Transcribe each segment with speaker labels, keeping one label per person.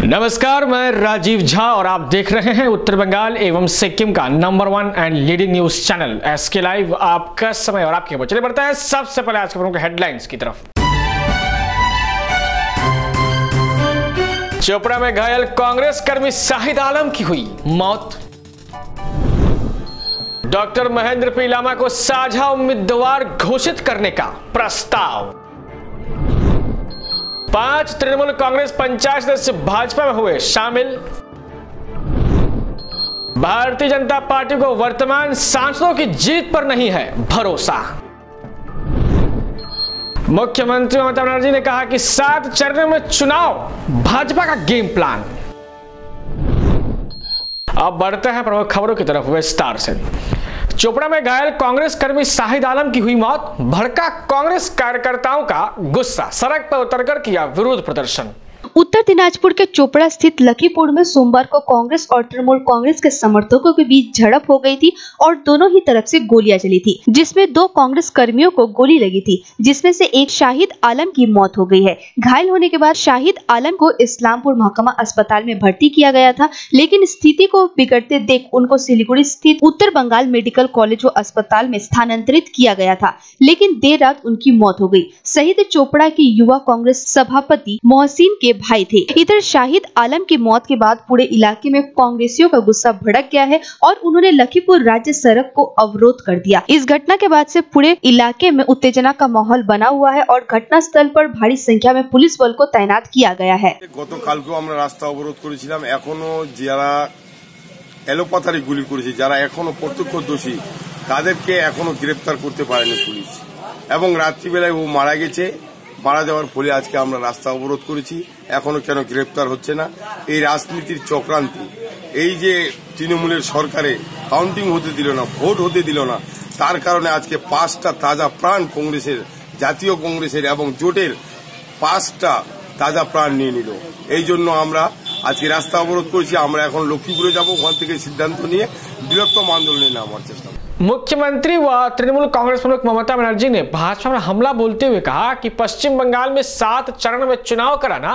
Speaker 1: नमस्कार, मैं राजीव झा और आप देख रहे हैं उत्तर बंगाल एवं सिक्किम का number 1 and leading news channel SK live. आपका समय और आपकी खबर चले बढ़ता है सबसे पहले आज खबरों के हेडलाइंस की तरफ। चोपड़ा में घायल कांग्रेस कर्मी शाहिद आलम की हुई मौत। डॉक्टर महेंद्र पी लामा को साझा उम्मीदवार घोषित करने का प्रस्ताव। 5 तृणमूल कांग्रेस पंचायत सदस्य भाजपा में हुए शामिल। भारतीय जनता पार्टी को वर्तमान सांसदों की जीत पर नहीं है भरोसा। मुख्यमंत्री ममता बनर्जी ने कहा कि 7 चरणों में चुनाव, भाजपा का गेम प्लान। अब बढ़ते हैं प्रमुख खबरों की तरफ विस्तार से। चोपड़ा में घायल कांग्रेस कर्मी शाहिद आलम की हुई मौत। भड़का कांग्रेस कार्यकर्ताओं का गुस्सा, सड़क पर उतरकर किया विरोध प्रदर्शन।
Speaker 2: उत्तर दिनाजपुर के चोपड़ा स्थित लखीपुर में सोमवार को कांग्रेस और तृणमूल कांग्रेस के समर्थकों के बीच झड़प हो गई थी और दोनों ही तरफ से गोलियां चली थी, जिसमें 2 कांग्रेस कर्मियों को गोली लगी थी, जिसमें से एक शाहिद आलम की मौत हो गई है। घायल होने के बाद शाहिद आलम को इस्लामपुर महकमा अस्पताल में भर्ती किया गया था, लेकिन स्थिति को बिगड़ते देख उनको सिलीगुड़ी स्थित उत्तर बंगाल मेडिकल कॉलेज व अस्पताल में स्थानांतरित किया गया था, लेकिन देर रात उनकी मौत हो गई। शहीद चोपड़ा के युवा कांग्रेस सभापति मोहसिन के भाई थे। इधर शाहिद आलम की मौत के बाद पूरे इलाके में कांग्रेसियों का गुस्सा भड़क गया है और उन्होंने लखीपुर राज्य सड़क को अवरोध कर दिया। इस घटना के बाद से पूरे इलाके में उत्तेजना का माहौल बना हुआ है और घटना स्थल पर भारी संख्या में पुलिस बल को तैनात किया गया है।
Speaker 3: গতকালকেও আমরা রাস্তা অবরোধ করেছিলাম। এখনো যারা এলোপাতারি গুলি করেছে, যারা এখনো প্রত্যক্ষ দোষী, তাদেরকে এখনো গ্রেফতার করতে পারেনি পুলিশ এবং রাত্রিবেলায় ও মারা গেছে। মারা যাওয়ার ফলে আজকে আমরা রাস্তা অবরোধ করেছি। এখনো কেন গ্রেফতার হচ্ছে না? এই রাজনীতির চক্রান্তি, এই যে তৃণমূলের সরকারে কাউন্টিং হতে দিল না, ভোট হতে দিল না, তার কারণে আজকে 5টা তাজা প্রাণ কংগ্রেসের, জাতীয় কংগ্রেসের এবং জোটের 5টা তাজা প্রাণ নিয়ে নিল। এই জন্য আমরা আজকে রাস্তা অবরোধ করেছি। আমরা এখন লক্ষ্মীপুরে যাব, ওখান থেকে সিদ্ধান্ত নিয়ে বৃহত্তম আন্দোলনে নামার চেষ্টা।
Speaker 1: मुख्यमंत्री व तृणमूल कांग्रेस प्रमुख ममता बनर्जी ने भाजपा पर हमला बोलते हुए कहा कि पश्चिम बंगाल में 7 चरण में चुनाव कराना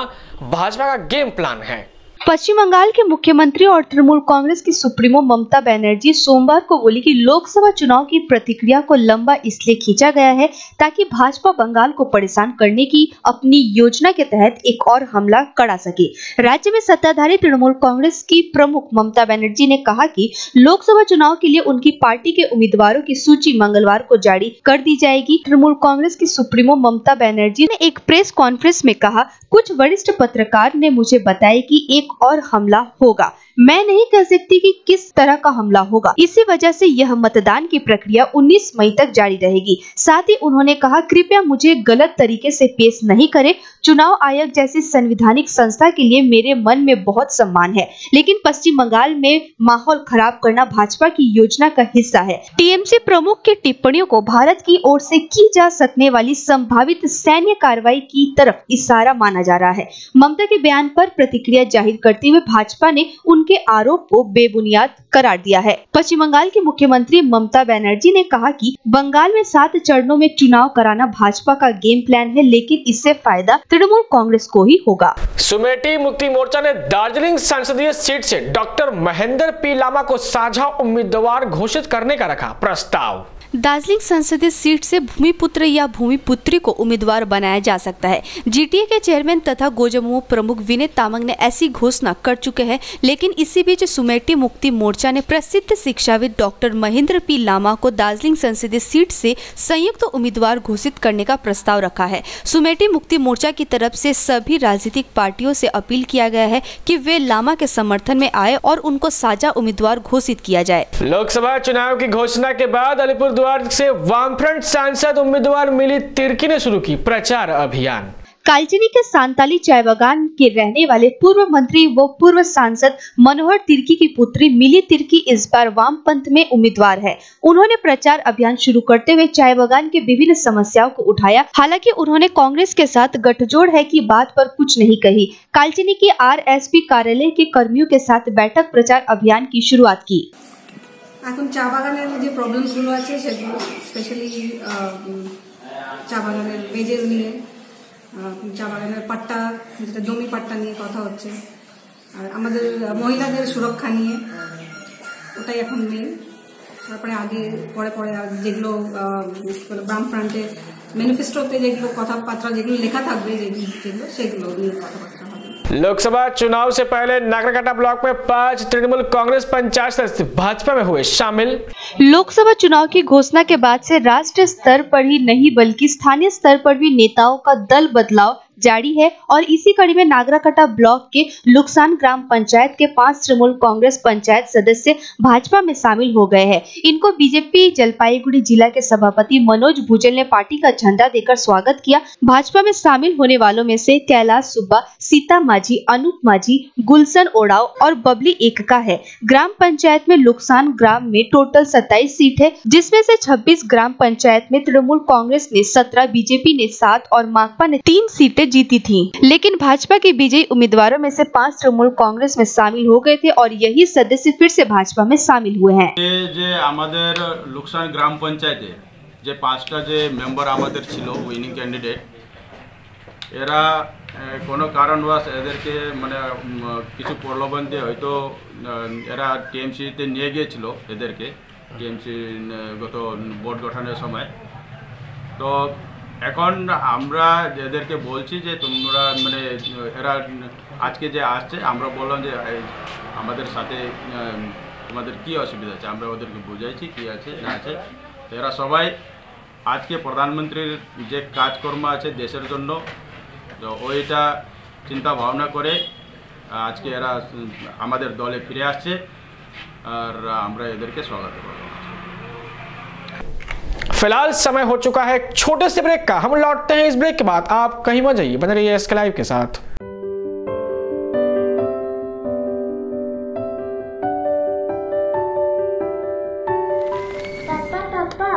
Speaker 1: भाजपा का गेम प्लान है।
Speaker 2: पश्चिम बंगाल के मुख्यमंत्री और तृणमूल कांग्रेस की सुप्रीमो ममता बनर्जी सोमवार को बोली कि लोकसभा चुनाव की प्रक्रिया को लंबा इसलिए खींचा गया है ताकि भाजपा बंगाल को परेशान करने की अपनी योजना के तहत एक और हमला करा सके। राज्य में सत्ताधारी तृणमूल कांग्रेस की प्रमुख ममता बनर्जी ने कहा कि लोकसभा चुनाव के लिए उनकी पार्टी के उम्मीदवारों की सूची मंगलवार को जारी कर दी जाएगी। तृणमूल कांग्रेस की सुप्रीमो ममता बनर्जी ने एक प्रेस कॉन्फ्रेंस में कहा, कुछ वरिष्ठ पत्रकार ने मुझे बताया कि एक और हमला होगा। मैं नहीं कह सकती कि किस तरह का हमला होगा। इसी वजह से यह मतदान की प्रक्रिया 19 मई तक जारी रहेगी। साथ ही उन्होंने कहा, कृपया मुझे गलत तरीके से पेश नहीं करें। चुनाव आयोग जैसी संवैधानिक संस्था के लिए मेरे मन में बहुत सम्मान है, लेकिन पश्चिम बंगाल में माहौल खराब करना भाजपा की योजना का हिस्सा है। टीएमसी प्रमुख की टिप्पणियों को भारत की ओर से की जा सकने वाली संभावित सैन्य कार्रवाई की तरफ इशारा माना जा रहा है। ममता के बयान पर प्रतिक्रिया जाहिर करते हुए भाजपा ने उनके आरोप को बेबुनियाद करार दिया है। पश्चिम बंगाल की मुख्यमंत्री ममता बनर्जी ने कहा कि बंगाल में 7 चरणों में चुनाव कराना भाजपा का गेम प्लान है, लेकिन इससे फायदा तृणमूल कांग्रेस को ही होगा।
Speaker 1: सुमेटी मुक्ति मोर्चा ने दार्जिलिंग संसदीय सीट से डॉक्टर महेंद्र पी लामा को साझा उम्मीदवार घोषित करने का रखा प्रस्ताव।
Speaker 4: दार्जिलिंग संसदीय सीट से भूमिपुत्र या भूमिपुत्री को उम्मीदवार बनाया जा सकता है। जीटीए के चेयरमैन तथा गोजमुमो प्रमुख विनय तामांग ने ऐसी घोषणा कर चुके हैं, लेकिन इसी बीच सुमेटी मुक्ति मोर्चा ने प्रसिद्ध शिक्षाविद डॉक्टर महेंद्र पी लामा को दार्जिलिंग संसदीय सीट से संयुक्त उम्मीदवार घोषित करने का प्रस्ताव रखा है। सुमेटी मुक्ति मोर्चा की तरफ से सभी राजनीतिक पार्टियों से अपील किया गया है कि वे लामा के समर्थन में आए और उनको साझा उम्मीदवार घोषित किया जाए।
Speaker 1: लोकसभा चुनाव की घोषणा के बाद अलीपुर से वामफ्रंट सांसद उम्मीदवार मिली तिर्की ने शुरू की प्रचार अभियान।
Speaker 2: कालचिनी के सांताली चाय बागान के रहने वाले पूर्व मंत्री व पूर्व सांसद मनोहर तिर्की की पुत्री मिली तिर्की इस बार वामपंथ में उम्मीदवार है। उन्होंने प्रचार अभियान शुरू करते हुए चाय बागान के विभिन्न समस्याओं को उठाया। हालांकि उन्होंने कांग्रेस के साथ गठजोड़ है की बात पर कुछ नहीं कही। कालचिनी के आरएसपी कार्यालय के कर्मियों के साथ बैठक प्रचार अभियान की शुरुआत की।
Speaker 5: এখন চা বাগানের যে প্রবলেমসগুলো আছে সেগুলো স্পেশালি চা বাগানের ওয়েজেস নিয়ে, চা বাগানের পাট্টা, যেটা জমি পাট্টা নিয়ে কথা হচ্ছে, আর আমাদের মহিলাদের সুরক্ষা নিয়ে ওটাই এখন মেন। তারপরে আগে পরে পরে যেগুলো বামফ্রন্টে ম্যানিফেস্টোতে যেগুলো কথাবার্তা যেগুলো লেখা থাকবে যেগুলো সেগুলো নিয়ে কথাবার্তা হবে।
Speaker 1: लोकसभा चुनाव से पहले नागरकाटा ब्लॉक में 5 तृणमूल कांग्रेस पंचायत सदस्य भाजपा में हुए शामिल।
Speaker 2: लोकसभा चुनाव की घोषणा के बाद से राष्ट्रीय स्तर पर ही नहीं बल्कि स्थानीय स्तर पर भी नेताओं का दल बदलाव जारी है और इसी कड़ी में नागरकाटा ब्लॉक के लुक्सान ग्राम पंचायत के 5 तृणमूल कांग्रेस पंचायत सदस्य भाजपा में शामिल हो गए हैं। इनको बीजेपी जलपाईगुड़ी जिला के सभापति मनोज भुजल ने पार्टी का झंडा देकर स्वागत किया। भाजपा में शामिल होने वालों में से कैलाश सुब्बा, सीता माझी, अनूप माझी, गुलशन ओराव और बबली एकका है। ग्राम पंचायत में लुक्सान ग्राम में टोटल 27 सीट है, जिसमें से 26 ग्राम पंचायत में तृणमूल कांग्रेस ने 17, बीजेपी ने 7 और माकपा ने 3 सीटें जीती थी। लेकिन भाजपा के विजयी उम्मीदवारों में से 5 तृणमूल कांग्रेस में शामिल हो गए थे और यही सदस्य फिर से भाजपा में शामिल हुए हैं।
Speaker 6: যে আমাদের লুকসান গ্রাম পঞ্চায়েতে যে 5টা যে মেম্বার আমাদের ছিল উইনিং ক্যান্ডিডেট, এরা কোনো কারণবশ এদেরকে মানে কিছু প্রলোভন দিয়ে হয়তো এরা টিএমসিতে নিয়ে গিয়েছিল এদেরকে, টিএমসি গত বোর্ড গঠনের সময়। তো এখন আমরা এদেরকে বলছি যে তোমরা মানে এরা আজকে যে আসছে, আমরা বললাম যে আমাদের সাথে তোমাদের কী অসুবিধা আছে, আমরা ওদেরকে বুঝাইছি কী আছে না আছে। তো এরা সবাই আজকে প্রধানমন্ত্রীর যে কাজকর্ম আছে দেশের জন্য, তো ওইটা চিন্তা ভাবনা করে আজকে এরা আমাদের দলে ফিরে আসছে আর আমরা এদেরকে স্বাগত করব।
Speaker 1: फिलहाल समय हो चुका है एक छोटे से ब्रेक का। हम लौटते हैं इस ब्रेक के बाद। आप कहीं मत जाइए, बने रहिए एसके लाइव के साथ।
Speaker 7: पापा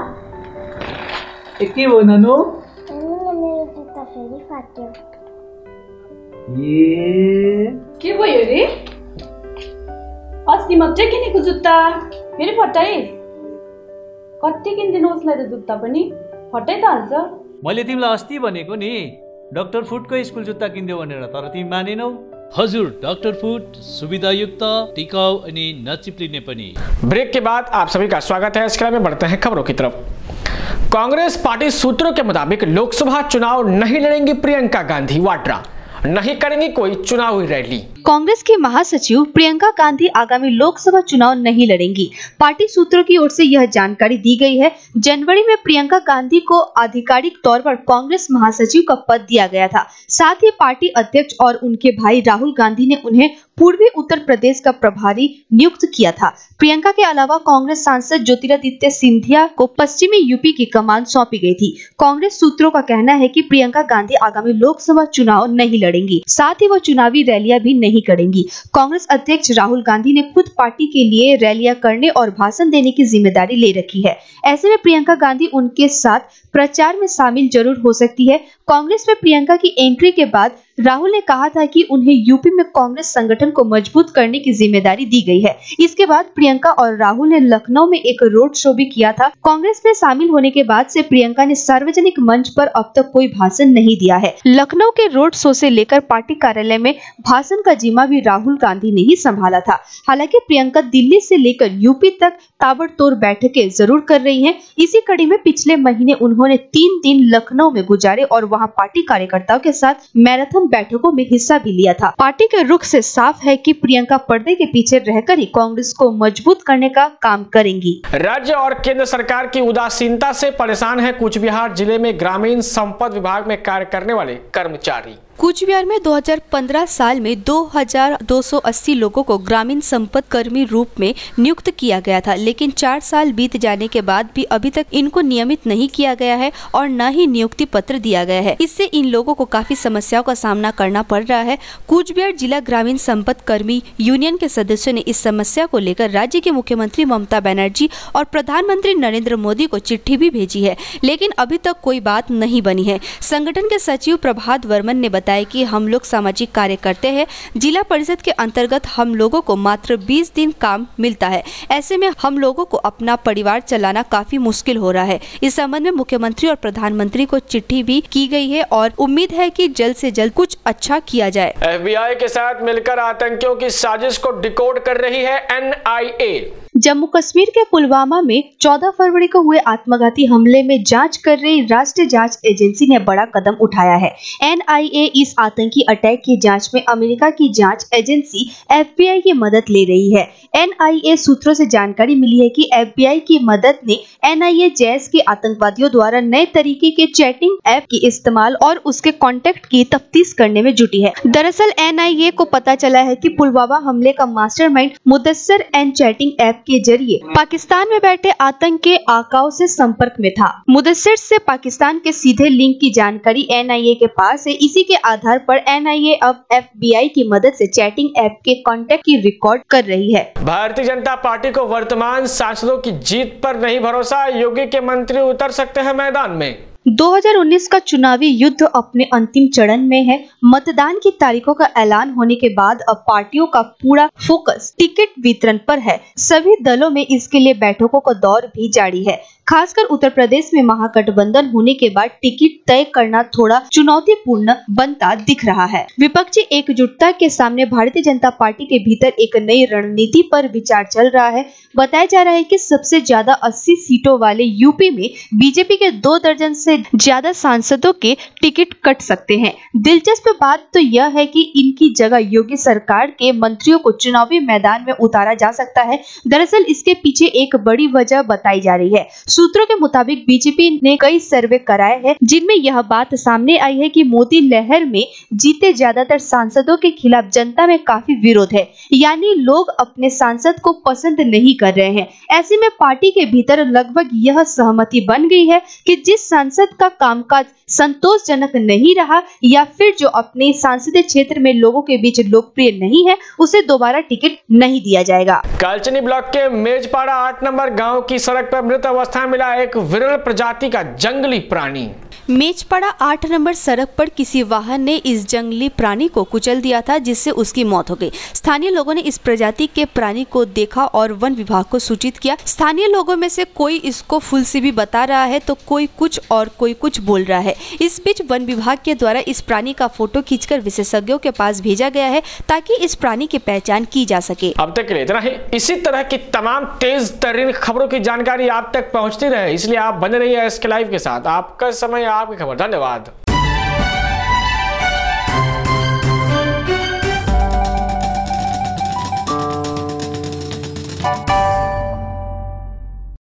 Speaker 8: के बनानु
Speaker 7: मेरो जुत्ता फेरि फाट्यो।
Speaker 9: के भयो रे? अस्ति मात्रै किनेको जुत्ता फेरि फटाइस्? कति किनिदिनु उसलाई त जुत्ता पनि फटाइ त हाल्छ।
Speaker 8: मैले तिमीलाई अस्ति भनेको नि डाक्टर फुडको स्कुल जुत्ता किनिदेऊ भनेर, तर तिमी मानेनौ। हजुर, डाक्टर फुड सुविधायुक्त, टिकाउ अनि नचिप्लिने पनि।
Speaker 1: ब्रेक के बाद आप सभी का स्वागत है। इसके में बढ़ते हैं खबरों की तरफ। कांग्रेस पार्टी सूत्रों के मुताबिक लोकसभा चुनाव नहीं लड़ेंगी प्रियंका गांधी वाड्रा, नहीं करेंगी कोई चुनावी रैली।
Speaker 2: कांग्रेस की महासचिव प्रियंका गांधी आगामी लोकसभा चुनाव नहीं लड़ेंगी। पार्टी सूत्रों की ओर से यह जानकारी दी गई है। जनवरी में प्रियंका गांधी को आधिकारिक तौर पर कांग्रेस महासचिव का पद दिया गया था। साथ ही पार्टी अध्यक्ष और उनके भाई राहुल गांधी ने उन्हें पूर्वी उत्तर प्रदेश का प्रभारी नियुक्त किया था। प्रियंका के अलावा कांग्रेस सांसद ज्योतिरादित्य सिंधिया को पश्चिमी यूपी की कमान सौंपी गई थी। कांग्रेस सूत्रों का कहना है कि प्रियंका गांधी आगामी लोकसभा चुनाव नहीं लड़ेंगी, साथ ही वो चुनावी रैलियां भी नहीं करेंगी। कांग्रेस अध्यक्ष राहुल गांधी ने खुद पार्टी के लिए रैलियां करने और भाषण देने की जिम्मेदारी ले रखी है। ऐसे में प्रियंका गांधी उनके साथ प्रचार में शामिल जरूर हो सकती है। कांग्रेस में प्रियंका की एंट्री के बाद राहुल ने कहा था कि उन्हें यूपी में कांग्रेस संगठन को मजबूत करने की जिम्मेदारी दी गई है। इसके बाद प्रियंका और राहुल ने लखनऊ में एक रोड शो भी किया था। कांग्रेस में शामिल होने के बाद से प्रियंका ने सार्वजनिक मंच पर अब तक कोई भाषण नहीं दिया है। लखनऊ के रोड शो से लेकर पार्टी कार्यालय में भाषण का जिम्मा भी राहुल गांधी ने ही संभाला था। हालांकि प्रियंका दिल्ली से लेकर यूपी तक ताबड़तोड़ बैठकें जरूर कर रही हैं। इसी कड़ी में पिछले महीने उन्होंने 3 दिन लखनऊ में गुजारे और वहां पार्टी कार्यकर्ताओं के साथ मैराथन बैठकों में हिस्सा भी लिया था। पार्टी के रुख से साफ है कि प्रियंका पर्दे के पीछे रहकर ही कांग्रेस को मजबूत करने का काम करेंगी।
Speaker 1: राज्य और केंद्र सरकार की उदासीनता से परेशान है कूच बिहार जिले में ग्रामीण संपदा विभाग में कार्य करने वाले कर्मचारी।
Speaker 4: कूच बिहार में 2015 साल में 2280 लोगों को ग्रामीण संपदा कर्मी रूप में नियुक्त किया गया था, लेकिन 4 साल बीत जाने के बाद भी अभी तक इनको नियमित नहीं किया गया है और न ही नियुक्ति पत्र दिया गया है। इससे इन लोगों को काफी समस्याओं का सामना करना पड़ रहा है। कूच बिहार जिला ग्रामीण संपदा कर्मी यूनियन के सदस्यों ने इस समस्या को लेकर राज्य के मुख्यमंत्री ममता बनर्जी और प्रधानमंत्री नरेंद्र मोदी को चिट्ठी भी भेजी है, लेकिन अभी तक कोई बात नहीं बनी है। संगठन के सचिव प्रभात वर्मन ने बताया कि हम लोग सामाजिक कार्य करते हैं। जिला परिषद के अंतर्गत हम लोगों को मात्र 20 दिन काम मिलता है। ऐसे में हम लोगों को अपना परिवार चलाना काफी मुश्किल हो रहा है। इस संबंध में मुख्यमंत्री और प्रधानमंत्री को चिट्ठी भी की गई है और उम्मीद है कि जल्द से जल्द कुछ अच्छा किया जाए।
Speaker 1: FBI के साथ मिलकर आतंकियों की साजिश को डिकोड कर रही है NIA।
Speaker 2: जम्मू कश्मीर के पुलवामा में 14 फरवरी को हुए आत्मघाती हमले में जांच कर रही राष्ट्रीय जांच एजेंसी ने बड़ा कदम उठाया है। NIA इस आतंकी अटैक की जांच में अमेरिका की जांच एजेंसी FBI की मदद ले रही है। NIA सूत्रों से जानकारी मिली है कि FBI की मदद ने NIA जैश के आतंकवादियों द्वारा नए तरीके के चैटिंग ऐप की इस्तेमाल और उसके कॉन्टेक्ट की तफ्तीश करने में जुटी है। दरअसल NIA को पता चला है कि पुलवामा हमले का mastermind Mudassir an chatting app के जरिए पाकिस्तान में बैठे आतंक के आकाओं से संपर्क में था। मुदस्सिर से पाकिस्तान के सीधे लिंक की जानकारी NIA के पास है। इसी के आधार पर NIA अब FBI की मदद से चैटिंग ऐप के कॉन्टेक्ट की रिकॉर्ड कर रही है।
Speaker 1: भारतीय जनता पार्टी को वर्तमान सांसदों की जीत पर नहीं भरोसा, योगी के मंत्री उतर सकते हैं मैदान में।
Speaker 2: 2019 का चुनावी युद्ध अपने अंतिम चरण में है। मतदान की तारीखों का ऐलान होने के बाद अब पार्टियों का पूरा फोकस टिकट वितरण पर है। सभी दलों में इसके लिए बैठकों का दौर भी जारी है। खासकर उत्तर प्रदेश में महागठबंधन होने के बाद टिकट तय करना थोड़ा चुनौतीपूर्ण बनता दिख रहा है। विपक्षी एकजुटता के सामने भारतीय जनता पार्टी के भीतर एक नई रणनीति पर विचार चल रहा है। बताया जा रहा है कि सबसे ज्यादा 80 सीटों वाले यूपी में बीजेपी के 2 दर्जन से ज्यादा सांसदों के टिकट कट सकते हैं। दिलचस्प बात तो यह है कि इनकी जगह योगी सरकार के मंत्रियों को चुनावी मैदान में उतारा जा सकता है। दरअसल इसके पीछे एक बड़ी वजह बताई जा रही है। सूत्रों के मुताबिक बीजेपी ने कई सर्वे कराए हैं जिनमें यह बात सामने आई है कि मोदी लहर में जीते ज्यादातर सांसदों के खिलाफ जनता में काफी विरोध है, यानी लोग अपने सांसद को पसंद नहीं कर रहे हैं। ऐसे में पार्टी के भीतर लगभग यह सहमति बन गई है कि जिस सांसद का कामकाज संतोषजनक नहीं रहा या फिर जो अपने संसदीय क्षेत्र में लोगों के बीच लोकप्रिय नहीं है, उसे दोबारा टिकट नहीं दिया जाएगा।
Speaker 1: कालचनी ब्लॉक के मेजपाड़ा 8 नंबर गांव की सड़क पर मृत अवस्था में मिला एक विरल प्रजाति का जंगली प्राणी।
Speaker 4: मेजपाड़ा 8 नंबर सड़क पर किसी वाहन ने इस जंगली प्राणी को कुचल दिया था, जिससे उसकी मौत हो गई। स्थानीय लोगों ने इस प्रजाति के प्राणी को देखा और वन विभाग को सूचित किया। स्थानीय लोगों में से कोई इसको फुलसिबी बता रहा है तो कोई कुछ और कोई कुछ बोल रहा है। इस बीच वन विभाग के द्वारा इस प्राणी का फोटो खींचकर विशेषज्ञों के पास भेजा गया है ताकि इस प्राणी की पहचान की जा सके।
Speaker 1: अब तक के लिए इतना ही। इसी तरह की तमाम तेज तरीन खबरों की जानकारी आप तक पहुंचती रहे, इसलिए आप बने रहिए SK लाइव के साथ। आपका समय, आपकी खबर। धन्यवाद।